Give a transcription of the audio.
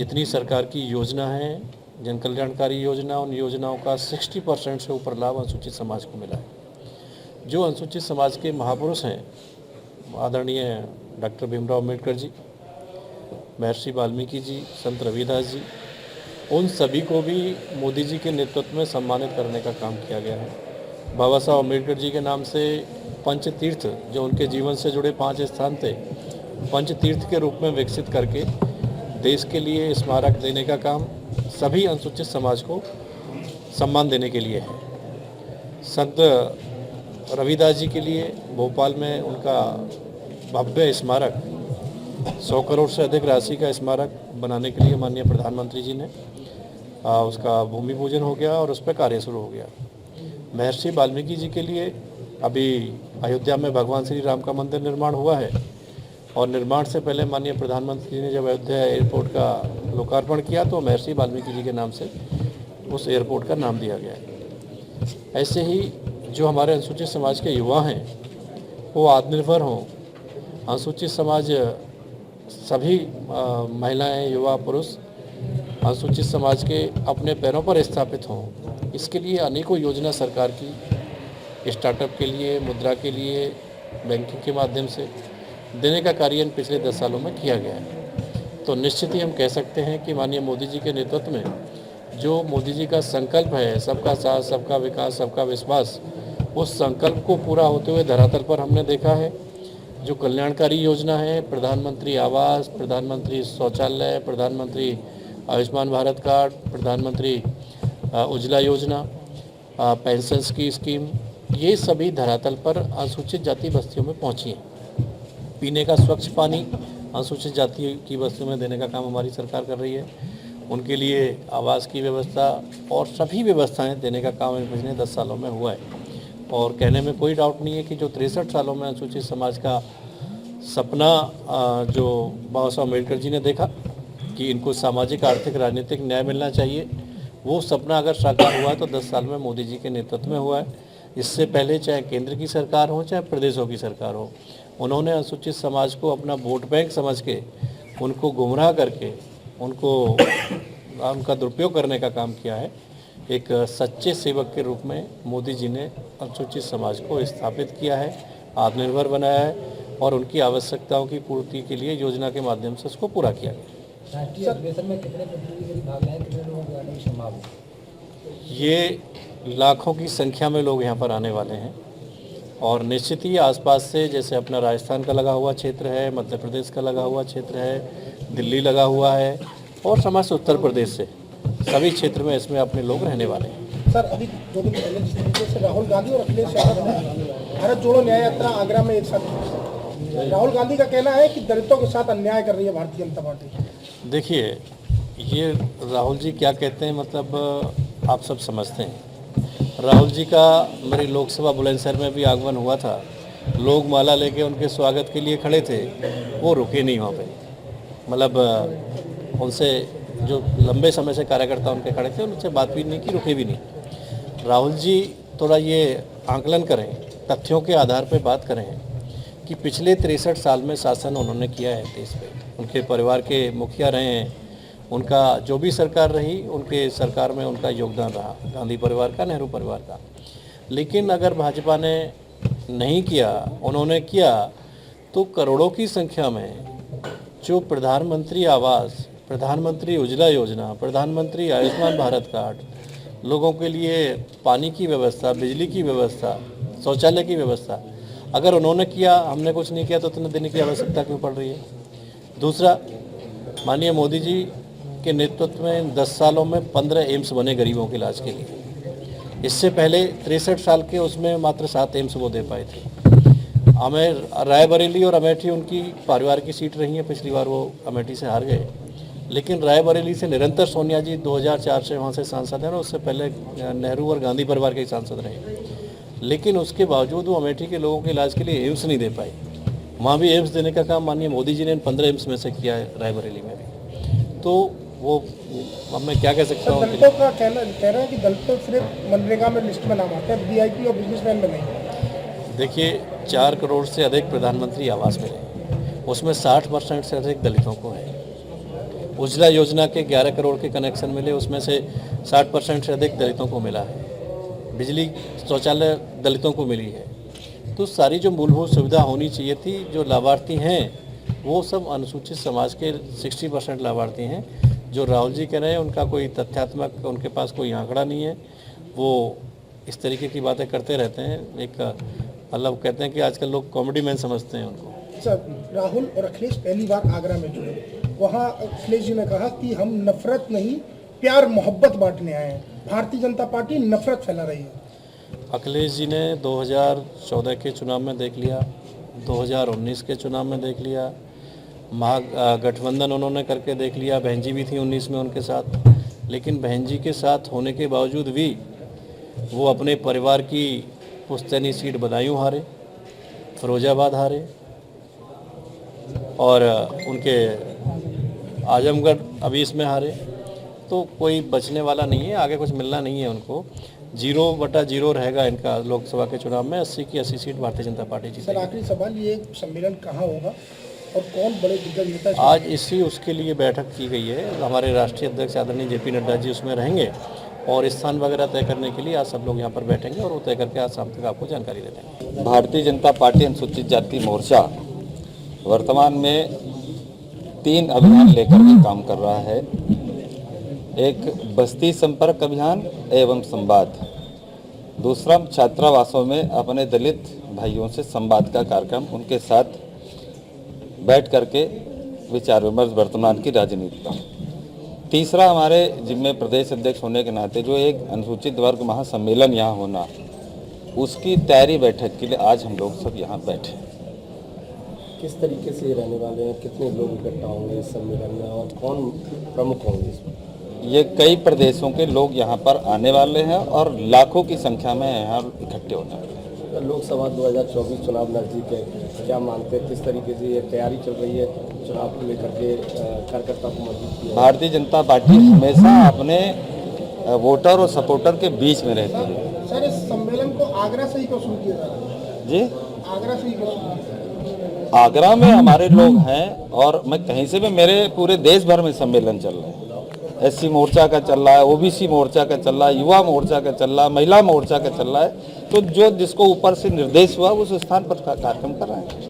जितनी सरकार की योजना है, जन कल्याणकारी योजना, उन योजनाओं का 60% से ऊपर लाभ अनुसूचित समाज को मिला है। जो अनुसूचित समाज के महापुरुष हैं, आदरणीय डॉक्टर भीमराव अम्बेडकर जी, महर्षि वाल्मीकि जी, संत रविदास जी, उन सभी को भी मोदी जी के नेतृत्व में सम्मानित करने का काम किया गया है। बाबा साहब अम्बेडकर जी के नाम से पंच तीर्थ, जो उनके जीवन से जुड़े 5 स्थान थे, पंच तीर्थ के रूप में विकसित करके देश के लिए स्मारक देने का काम सभी अनुसूचित समाज को सम्मान देने के लिए है। संत रविदास जी के लिए भोपाल में उनका भव्य स्मारक 100 करोड़ से अधिक राशि का स्मारक बनाने के लिए माननीय प्रधानमंत्री जी ने उसका भूमि पूजन हो गया और उस पर कार्य शुरू हो गया। महर्षि वाल्मीकि जी के लिए अभी अयोध्या में भगवान श्री राम का मंदिर निर्माण हुआ है और निर्माण से पहले माननीय प्रधानमंत्री जी ने जब अयोध्या एयरपोर्ट का लोकार्पण किया तो महर्षि वाल्मीकि जी के नाम से उस एयरपोर्ट का नाम दिया गया है। ऐसे ही जो हमारे अनुसूचित समाज के युवा हैं वो आत्मनिर्भर हों, अनुसूचित समाज सभी महिलाएं, युवा, पुरुष अनुसूचित समाज के अपने पैरों पर स्थापित हों, इसके लिए अनेकों योजना सरकार की स्टार्टअप के लिए, मुद्रा के लिए, बैंकिंग के माध्यम से देने का कार्य इन पिछले 10 सालों में किया गया है। तो निश्चित ही हम कह सकते हैं कि माननीय मोदी जी के नेतृत्व में जो मोदी जी का संकल्प है, सबका साथ, सबका विकास, सबका विश्वास, उस संकल्प को पूरा होते हुए धरातल पर हमने देखा है। जो कल्याणकारी योजना है, प्रधानमंत्री आवास, प्रधानमंत्री शौचालय, प्रधानमंत्री आयुष्मान भारत कार्ड, प्रधानमंत्री उज्ज्वला योजना, पेंशन्स की स्कीम, ये सभी धरातल पर अनुसूचित जाति बस्तियों में पहुंची हैं। पीने का स्वच्छ पानी अनुसूचित जाति की बस्तियों में देने का काम हमारी सरकार कर रही है। उनके लिए आवास की व्यवस्था और सभी व्यवस्थाएं देने का काम इन पिछले 10 सालों में हुआ है। और कहने में कोई डाउट नहीं है कि जो 63 सालों में अनुसूचित समाज का सपना जो बाबा साहब अम्बेडकर जी ने देखा कि इनको सामाजिक, आर्थिक, राजनीतिक न्याय मिलना चाहिए, वो सपना अगर साकार हुआ तो 10 साल में मोदी जी के नेतृत्व में हुआ है। इससे पहले चाहे केंद्र की सरकार हो, चाहे प्रदेशों की सरकार हो, उन्होंने अनुसूचित समाज को अपना वोट बैंक समझ के उनको गुमराह करके उनका दुरुपयोग करने का काम किया है। एक सच्चे सेवक के रूप में मोदी जी ने अनुसूचित समाज को स्थापित किया है, आत्मनिर्भर बनाया है और उनकी आवश्यकताओं की पूर्ति के लिए योजना के माध्यम से उसको पूरा किया गया। राष्ट्रीय अधिवेशन में कितने प्रतिनिधि भाग लें, कितने लोगों की आने की संभावना? ये लाखों की संख्या में लोग यहाँ पर आने वाले हैं और निश्चित ही आसपास से, जैसे अपना राजस्थान का लगा हुआ क्षेत्र है, मध्य प्रदेश का लगा हुआ क्षेत्र है, दिल्ली लगा हुआ है और समाज से उत्तर प्रदेश से, सभी क्षेत्र में इसमें अपने लोग रहने वाले हैं। सर, अभी 2 दिन पहले जिस तरीके से राहुल गांधी और अखिलेश यादव ने भारत जोड़ो न्याय यात्रा आगरा में एक साथ, राहुल गांधी का कहना है कि दलितों के साथ अन्याय कर रही है भारतीय जनता पार्टी। देखिए, ये राहुल जी क्या कहते हैं, मतलब आप सब समझते हैं। राहुल जी का मेरी लोकसभा बुलंदशहर में भी आगमन हुआ था, लोग माला लेके उनके स्वागत के लिए खड़े थे, वो रुके नहीं वहाँ पे। मतलब उनसे जो लंबे समय से कार्यकर्ता उनके खड़े थे, उनसे बात भी नहीं की, रुके भी नहीं। राहुल जी थोड़ा ये आंकलन करें, तथ्यों के आधार पर बात करें कि पिछले 63 साल में शासन उन्होंने किया है देश पे। उनके परिवार के मुखिया रहे हैं, उनका जो भी सरकार रही, उनके सरकार में उनका योगदान रहा, गांधी परिवार का, नेहरू परिवार का। लेकिन अगर भाजपा ने नहीं किया, उन्होंने किया, तो करोड़ों की संख्या में जो प्रधानमंत्री आवास, प्रधानमंत्री उज्ज्वला योजना, प्रधानमंत्री आयुष्मान भारत कार्ड, लोगों के लिए पानी की व्यवस्था, बिजली की व्यवस्था, शौचालय की व्यवस्था, अगर उन्होंने किया, हमने कुछ नहीं किया, तो उतने देने की आवश्यकता क्यों पड़ रही है? दूसरा, माननीय मोदी जी के नेतृत्व में 10 सालों में 15 एम्स बने गरीबों के इलाज के लिए। इससे पहले 63 साल के उसमें मात्र 7 एम्स वो दे पाए थे। रायबरेली और अमेठी उनकी परिवार की सीट रही है, पिछली बार वो अमेठी से हार गए, लेकिन रायबरेली से निरंतर सोनिया जी 2004 से वहाँ से सांसद हैं और उससे पहले नेहरू और गांधी परिवार के ही सांसद रहे। लेकिन उसके बावजूद वो अमेठी के लोगों के इलाज के लिए एम्स नहीं दे पाए। वहाँ भी एम्स देने का काम माननीय मोदी जी ने 15 एम्स में से किया है, रायबरेली में भी। तो वो अब मैं क्या कह सकता हूँ, दलितों का कह रहे हैं कि दलितों सिर्फ मनरेगा में लिस्ट में नाम आते हैं, VIP और बिजनेसमैन में नहीं। देखिए, 4 करोड़ से अधिक प्रधानमंत्री आवास मिले, उसमें 60% से अधिक दलितों को है। उज्ज्वला योजना के 11 करोड़ के कनेक्शन मिले, उसमें से 60% से अधिक दलितों को मिला है। बिजली शौचालय दलितों को मिली है। तो सारी जो मूलभूत सुविधा होनी चाहिए थी, जो लाभार्थी हैं वो सब अनुसूचित समाज के 60% लाभार्थी हैं। जो राहुल जी कह रहे हैं उनका कोई तथ्यात्मक, उनके पास कोई आंकड़ा नहीं है, वो इस तरीके की बातें करते रहते हैं। एक मतलब कहते हैं कि आजकल लोग कॉमेडी मैन समझते हैं उनको। सर, राहुल और अखिलेश पहली बार आगरा में जुड़े, वहाँ अखिलेश जी ने कहा कि हम नफरत नहीं प्यार मोहब्बत बांटने आए हैं, भारतीय जनता पार्टी नफरत फैला रही है। अखिलेश जी ने 2014 के चुनाव में देख लिया, 2019 के चुनाव में देख लिया, महागठबंधन उन्होंने करके देख लिया, बहन जी भी थी 19 में उनके साथ। लेकिन बहन जी के साथ होने के बावजूद भी वो अपने परिवार की पुश्तैनी सीट बदायूं हारे, फिरोजाबाद हारे और उनके आजमगढ़ अभी इसमें हारे। तो कोई बचने वाला नहीं है, आगे कुछ मिलना नहीं है उनको। 0/0 रहेगा इनका लोकसभा के चुनाव में। 80 की 80 seat Bharatiya Janata party sir, जीतेगी। आखिरी सवाल, ये सम्मेलन कहाँ होगा और कौन बड़े दिग्गज नेता? आज इसी उसके लिए बैठक की गई है। हमारे राष्ट्रीय अध्यक्ष आदरणीय JP नड्डा जी उसमें रहेंगे और स्थान वगैरह तय करने के लिए आज सब लोग यहाँ पर बैठेंगे और वो तय करके आज शाम तक आपको जानकारी दे देंगे। भारतीय जनता पार्टी अनुसूचित जाति मोर्चा वर्तमान में 3 अभियान लेकर के काम कर रहा है। एक बस्ती संपर्क अभियान एवं संवाद, दूसरा छात्रावासों में अपने दलित भाइयों से संवाद का कार्यक्रम, उनके साथ बैठ करके विचार विमर्श वर्तमान की राजनीति का। तीसरा, हमारे जिम्मे प्रदेश अध्यक्ष होने के नाते जो एक अनुसूचित वर्ग महासम्मेलन यहाँ होना, उसकी तैयारी बैठक के लिए आज हम लोग सब यहाँ बैठे। किस तरीके से रहने वाले हैं, कितने लोग इकट्ठा होंगे इस सम्मेलन में और कौन प्रमुख होंगे इसमें? ये कई प्रदेशों के लोग यहाँ पर आने वाले हैं और लाखों की संख्या में यहाँ इकट्ठे होने वाले हैं। लोकसभा 2024 चुनाव नजदीक है, क्या मानते हैं किस तरीके से ये तैयारी चल रही है चुनाव को लेकर के, कार्यकर्ता को मजबूत किया? भारतीय जनता पार्टी हमेशा अपने वोटर और सपोर्टर के बीच में रहती है। सर, इस सम्मेलन को आगरा से ही क्यों शुरू किया जा रहा है? जी, आगरा से ही क्यों शुरू किया जा रहा है? आगरा में हमारे लोग हैं और मैं कहीं से भी, मेरे पूरे देश भर में सम्मेलन चल रहे हैं। SC मोर्चा का चल रहा है, OBC मोर्चा का चल रहा है, युवा मोर्चा का चल रहा है, महिला मोर्चा का चल रहा है। तो जो जिसको ऊपर से निर्देश हुआ उस स्थान पर कार्यक्रम कर रहे हैं।